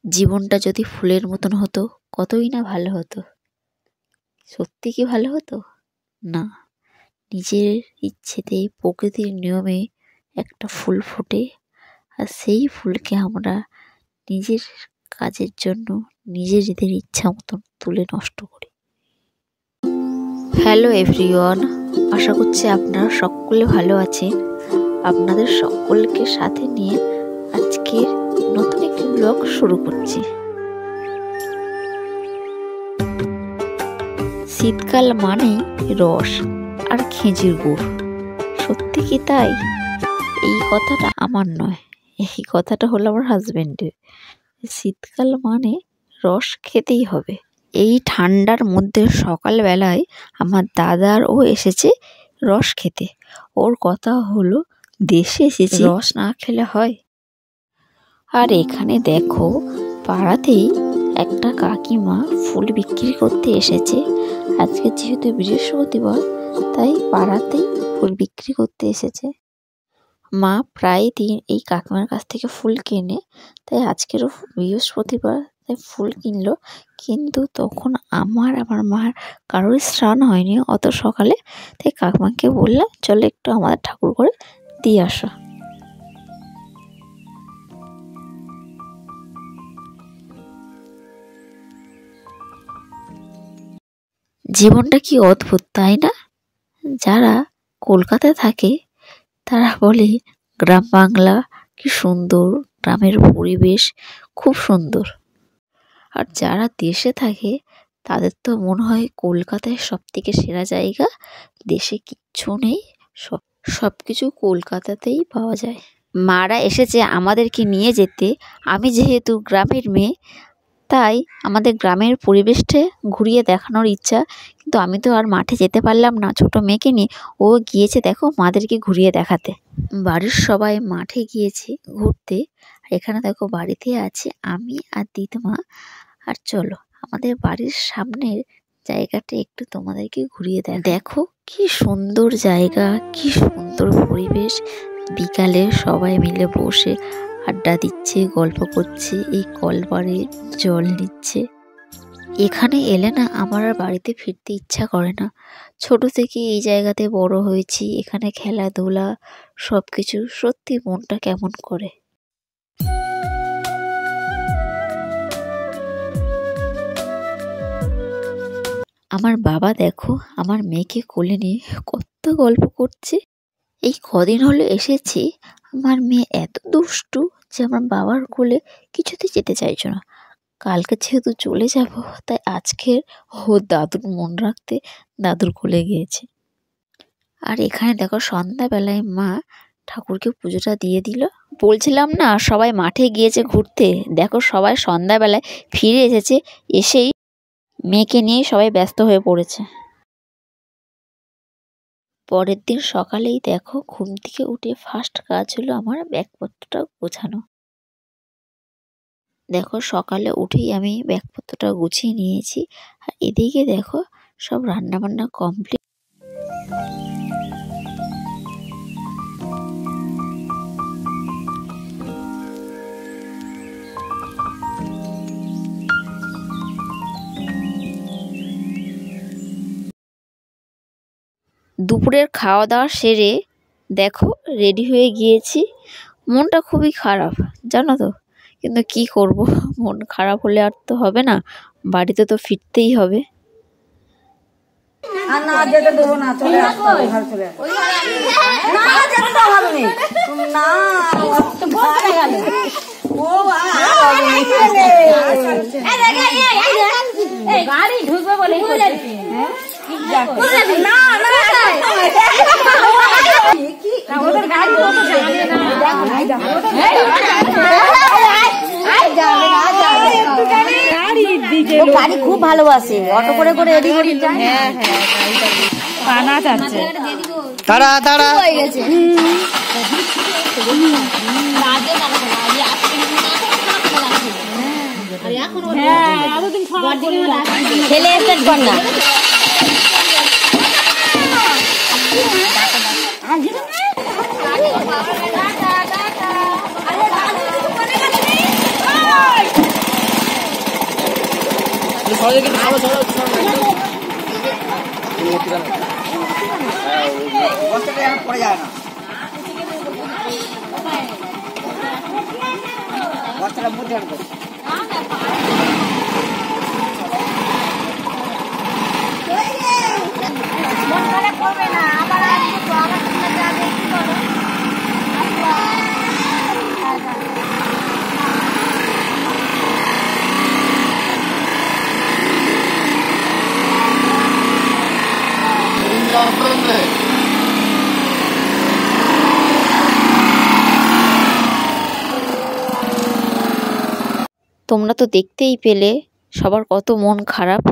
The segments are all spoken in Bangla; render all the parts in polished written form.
জীবনটা যদি ফুলের মতন হতো কতই না ভালো হতো। সত্যি কি ভালো হতো? না, নিজের ইচ্ছেতে প্রকৃতির নিয়মে একটা ফুল ফোটে, আর সেই ফুলকে আমরা নিজের কাজের জন্য নিজেদের ইচ্ছা মতন তুলে নষ্ট করি। হ্যালো এভরিওয়ান, আশা করছি আপনারা সকলে ভালো আছেন। আপনাদের সকলকে সাথে নিয়ে আজকের নতুন একটি ব্লগ শুরু করছি। শীতকাল মানেই রস আর খেজুর গুড়। সত্যি কি তাই? এই কথাটা আমার নয়, এই কথাটা হলো আমার হাজবেন্ডের। শীতকাল মানে রস খেতেই হবে। এই ঠান্ডার মধ্যে সকালবেলায় আমার দাদার ও এসেছে রস খেতে। ওর কথা হলো দেশে এসেছে, রস না খেলে হয়? আর এখানে দেখো, পাড়াতেই একটা কাকিমা ফুল বিক্রি করতে এসেছে। আজকে যেহেতু বৃহস্পতিবার, তাই পাড়াতেই ফুল বিক্রি করতে এসেছে। মা প্রায় দিন এই কাকিমার কাছ থেকে ফুল কেনে, তাই আজকেরও বৃহস্পতিবার তাই ফুল কিনলো। কিন্তু তখন আমার মার কারোর স্নান হয়নি অত সকালে, তাই কাকিমাকে বললাম চলো একটু আমাদের ঠাকুর করে দিয়ে আসো। জীবনটা কি অদ্ভুত, তাই না? যারা কলকাতায় থাকে তারা বলে গ্রাম বাংলা কি সুন্দর, গ্রামের পরিবেশ খুব সুন্দর। আর যারা দেশে থাকে তাদের তো মনে হয় কলকাতায় সব থেকে সেরা জায়গা, দেশে কিচ্ছু নেই, সব কিছু কলকাতাতেই পাওয়া যায়। মারা এসেছে আমাদেরকে নিয়ে যেতে। আমি যেহেতু গ্রামের মেয়ে, তাই আমাদের গ্রামের পরিবেশটা ঘুরিয়ে দেখানোর ইচ্ছা, কিন্তু আমি তো আর মাঠে যেতে পারলাম না ছোট মেয়েকে নিয়ে। ও গিয়েছে দেখো মাদেরকে ঘুরিয়ে দেখাতে। বাড়ির সবাই মাঠে গিয়েছে ঘুরতে, আর এখানে দেখো বাড়িতে আছে আমি আর দিদিমা। আর চলো আমাদের বাড়ির সামনের জায়গাটা একটু তোমাদেরকে ঘুরিয়ে দেখো কি সুন্দর জায়গা, কি সুন্দর পরিবেশ। বিকালে সবাই মিলে বসে আড্ডা দিচ্ছে, গল্প করছে, এই কলপাড়ে জল নিচ্ছে। এখানে এলে না আমার আর বাড়িতে ফিরতে ইচ্ছা করে না। ছোট থেকে এই জায়গাতে বড় হয়েছি, এখানে খেলাধুলা সব কিছু, সত্যি মনটা কেমন করে। আমার বাবা দেখো আমার মেয়েকে কোলে নিয়ে কত গল্প করছে। এই কদিন হলো এসেছি, আমার মেয়ে এত দুষ্টু যে আমার বাবার কোলে কিছুতে যেতে চাইছো না। কালকে যেহেতু চলে যাব, তাই আজকের ও দাদুর মন রাখতে দাদুর কোলে গিয়েছে। আর এখানে দেখো সন্ধ্যাবেলায় মা ঠাকুরকে পুজোটা দিয়ে দিল। বলছিলাম না সবাই মাঠে গিয়েছে ঘুরতে, দেখো সবাই সন্ধ্যাবেলায় ফিরে এসেছে, এসেই মেয়েকে নিয়ে সবাই ব্যস্ত হয়ে পড়েছে। পরের দিন সকালেই দেখো ঘুম থেকে উঠে ফার্স্ট কাজ হলো আমার ব্যাগপত্রটা গোছানো। দেখো সকালে উঠেই আমি ব্যাগপত্রটা গুছিয়ে নিয়েছি। আর এদিকে দেখো সব রান্নাবান্না কমপ্লিট। দুপুরের খাওয়া দাওয়া সেরে দেখো রেডি হয়ে গিয়েছি। মনটা খুবই খারাপ জানো তো, কিন্তু কি করব, মন খারাপ হলে আর তো হবে না, বাড়িতে তো ফিরতেই হবে। গাড়ি ঢুকবে বলে গাড়ি খুব ভালোবাসে, অটো করে করে এদিক ওদিক যায়। হ্যাঁ হ্যাঁ পানা যাচ্ছে, তারা তারা হয়ে গেছে। ছেলে একটা ঘন্টা তোমরা তো দেখতেই পেলে সবার কত মন খারাপ,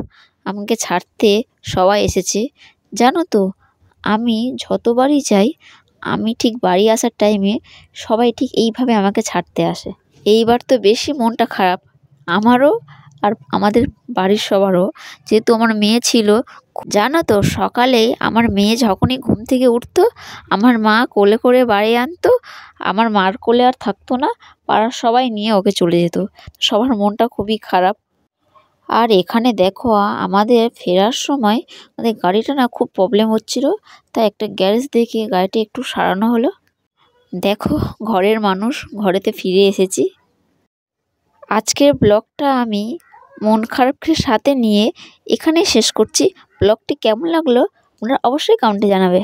আমাকে ছাড়তে সবাই এসেছে। জানো তো, আমি যতবারই যাই, আমি ঠিক বাড়ি আসার টাইমে সবাই ঠিক এইভাবে আমাকে ছাড়তে আসে। এইবার তো বেশি মনটা খারাপ আমারও আর আমাদের বাড়ির সবারও, যেহেতু আমার মেয়ে ছিল। জানো তো, সকালে আমার মেয়ে যখনই ঘুম থেকে উঠতো, আমার মা কোলে করে বাড়ি আনতো। আমার মার কোলে আর থাকতো না, পাড়ার সবাই নিয়ে ওকে চলে যেত। সবার মনটা খুবই খারাপ। আর এখানে দেখো, আমাদের ফেরার সময় আমাদের গাড়িটা না খুব প্রবলেম হচ্ছিল, তাই একটা গ্যারেজ দেখে গাড়িটা একটু সারানো হলো। দেখো, ঘরের মানুষ ঘরেতে ফিরে এসেছি। আজকের ব্লগটা আমি মন খারাপকে সাথে নিয়ে এখানেই শেষ করছি। ব্লগটি কেমন লাগলো তোমরা অবশ্যই কমেন্টে জানাবে।